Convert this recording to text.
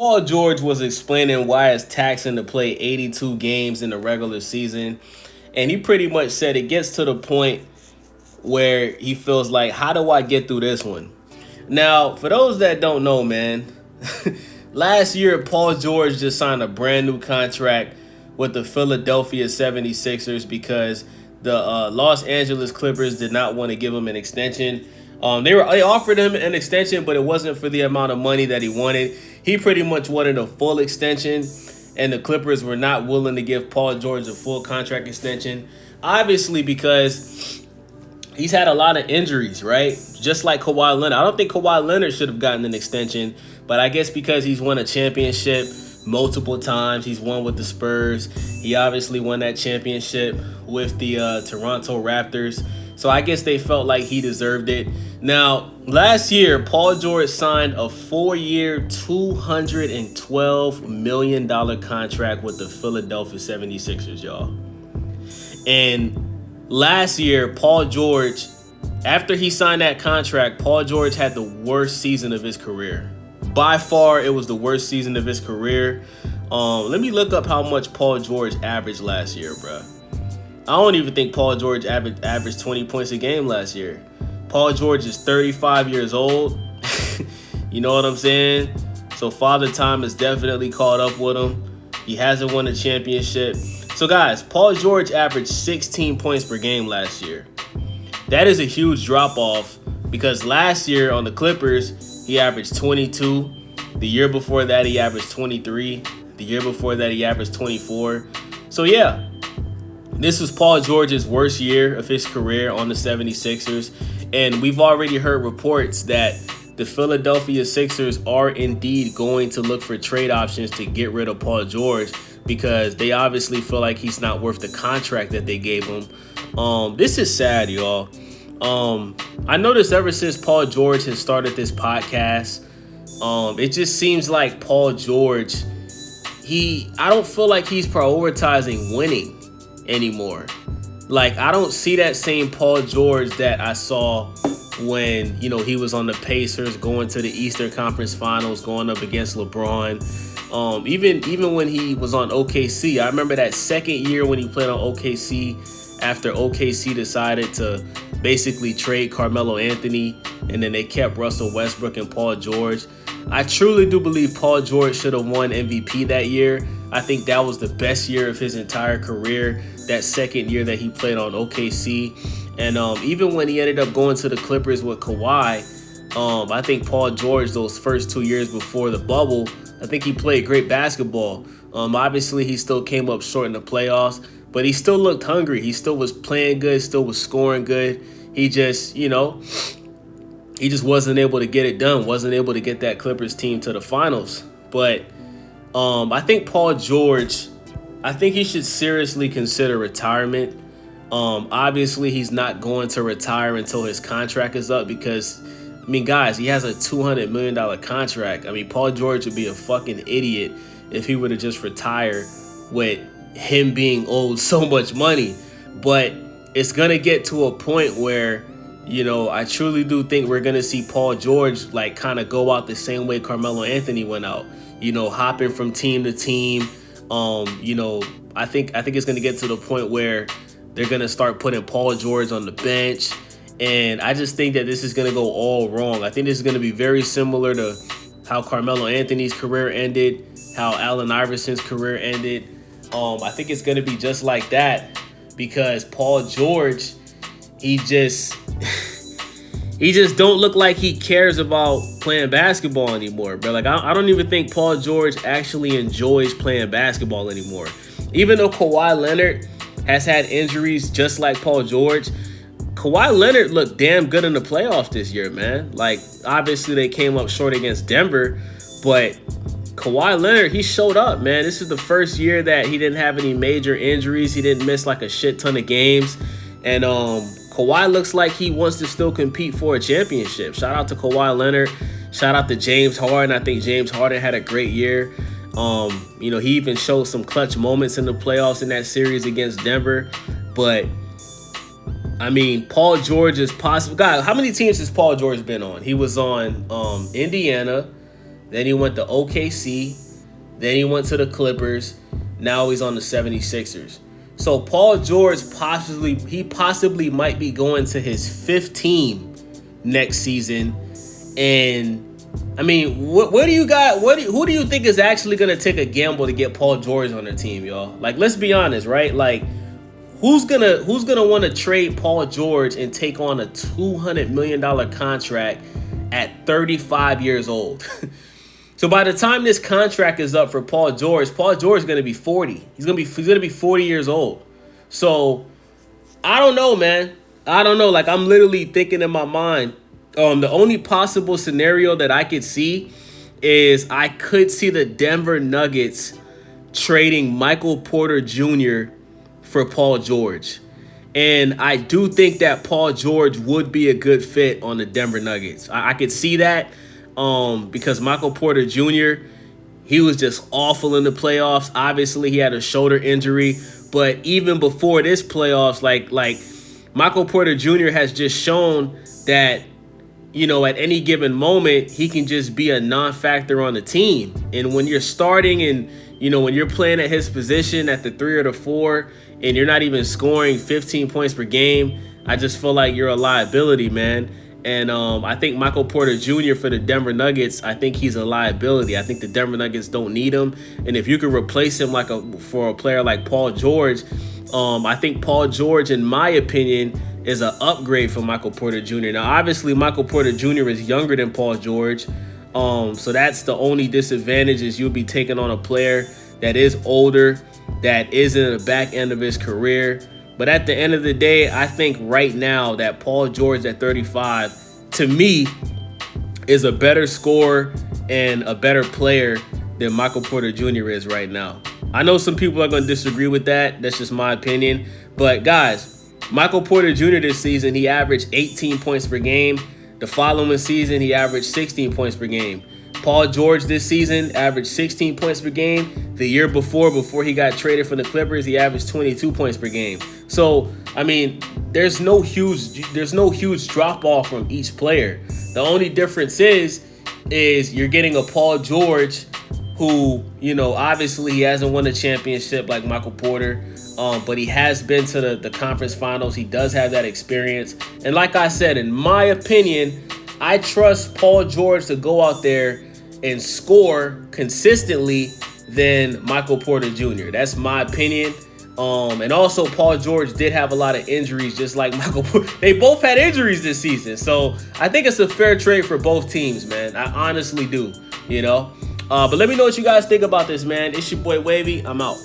Paul George was explaining why it's taxing to play 82 games in the regular season. And he pretty much said it gets to the point where he feels like, how do I get through this one? Now, for those that don't know, man, last year, Paul George just signed a brand new contract with the Philadelphia 76ers because the Los Angeles Clippers did not want to give him an extension. They offered him an extension, but it wasn't for the amount of money that he wanted. He pretty much wanted a full extension, and the Clippers were not willing to give Paul George a full contract extension. Obviously, because he's had a lot of injuries, right? Just like Kawhi Leonard. I don't think Kawhi Leonard should have gotten an extension, but I guess because he's won a championship multiple times, he's won with the Spurs. He obviously won that championship with the Toronto Raptors. So I guess they felt like he deserved it. Now, last year, Paul George signed a 4-year, $212 million contract with the Philadelphia 76ers, y'all. And last year, Paul George, after he signed that contract, Paul George had the worst season of his career. By far, it was the worst season of his career. Let me look up how much Paul George averaged last year, bro. I don't even think Paul George averaged 20 points a game last year. Paul George is 35 years old. You know what I'm saying? So Father Time has definitely caught up with him. He hasn't won a championship. So guys, Paul George averaged 16 points per game last year. That is a huge drop off because last year on the Clippers, he averaged 22. The year before that, he averaged 23. The year before that, he averaged 24. So yeah, this was Paul George's worst year of his career on the 76ers. And we've already heard reports that the Philadelphia Sixers are indeed going to look for trade options to get rid of Paul George because they obviously feel like he's not worth the contract that they gave him. This is sad, y'all. I noticed ever since Paul George has started this podcast, it just seems like Paul George, I don't feel like he's prioritizing winning anymore. Like, I don't see that same Paul George that I saw when, he was on the Pacers going to the Eastern Conference Finals, going up against LeBron. Even when he was on OKC, I remember that second year when he played on OKC after OKC decided to basically trade Carmelo Anthony, and then they kept Russell Westbrook and Paul George. I truly do believe Paul George should have won MVP that year. I think that was the best year of his entire career, that second year that he played on OKC. And even when he ended up going to the Clippers with Kawhi, I think Paul George, those first 2 years before the bubble, I think he played great basketball. Obviously, he still came up short in the playoffs, but he still looked hungry. He still was playing good, still was scoring good. He just, he just wasn't able to get it done, wasn't able to get that Clippers team to the finals. But I think Paul George, I think he should seriously consider retirement. Obviously, he's not going to retire until his contract is up because, guys, he has a $200 million contract. Paul George would be a fucking idiot if he would have just retired with him being owed so much money. But it's going to get to a point where, I truly do think we're going to see Paul George kind of go out the same way Carmelo Anthony went out, hopping from team to team. I think it's going to get to the point where they're going to start putting Paul George on the bench. And I just think that this is going to go all wrong. I think this is going to be very similar to how Carmelo Anthony's career ended, how Allen Iverson's career ended. I think it's going to be just like that because Paul George, he just don't look like he cares about playing basketball anymore, bro. I don't even think Paul George actually enjoys playing basketball anymore. Even though Kawhi Leonard has had injuries just like Paul George, Kawhi Leonard looked damn good in the playoffs this year, man. Obviously they came up short against Denver, but Kawhi Leonard, he showed up, man. This is the first year that he didn't have any major injuries. He didn't miss a shit ton of games. And Kawhi looks like he wants to still compete for a championship. Shout out to Kawhi Leonard. Shout out to James Harden. I think James Harden had a great year. He even showed some clutch moments in the playoffs in that series against Denver. But Paul George is possible. God, how many teams has Paul George been on? He was on Indiana. Then he went to OKC. Then he went to the Clippers. Now he's on the 76ers. So Paul George possibly might be going to his 5th team next season. And I mean, what do you got? Who do you think is actually gonna take a gamble to get Paul George on their team, y'all? Like, let's be honest, right? Like, who's gonna want to trade Paul George and take on a $200 million contract at 35 years old? So by the time this contract is up for Paul George is gonna be 40. He's gonna be 40 years old. So I don't know, man. I don't know. Like, I'm literally thinking in my mind. The only possible scenario that I could see is I could see the Denver Nuggets trading Michael Porter Jr. for Paul George. And I do think that Paul George would be a good fit on the Denver Nuggets. I could see that because Michael Porter Jr., he was just awful in the playoffs. Obviously, he had a shoulder injury. But even before this playoffs, like Michael Porter Jr. has just shown that, you know, at any given moment, he can just be a non-factor on the team. And when you're starting and, you know, when you're playing at his position at the 3 or the 4 and you're not even scoring 15 points per game, I just feel like you're a liability, man. And I think Michael Porter Jr. for the Denver Nuggets, I think he's a liability. I think the Denver Nuggets don't need him. And if you could replace him for a player like Paul George, I think Paul George, in my opinion, is an upgrade for Michael Porter Jr. Now, obviously, Michael Porter Jr. is younger than Paul George. So that's the only disadvantage, is you'll be taking on a player that is older, that is in the back end of his career. But at the end of the day, I think right now that Paul George at 35, to me, is a better scorer and a better player than Michael Porter Jr. is right now. I know some people are going to disagree with that. That's just my opinion. But guys, Michael Porter Jr. this season, he averaged 18 points per game. The following season, he averaged 16 points per game. Paul George this season averaged 16 points per game. The year before he got traded from the Clippers, he averaged 22 points per game. So, I mean, there's no huge drop off from each player. The only difference is you're getting a Paul George who, you know, obviously he hasn't won a championship like Michael Porter, but he has been to the conference finals. He does have that experience. And like I said, in my opinion, I trust Paul George to go out there and score consistently than Michael Porter Jr. That's my opinion. And also, Paul George did have a lot of injuries, just like Michael Porter. They both had injuries this season. So I think it's a fair trade for both teams, man. I honestly do, you know. But let me know what you guys think about this, man. It's your boy Wavy. I'm out.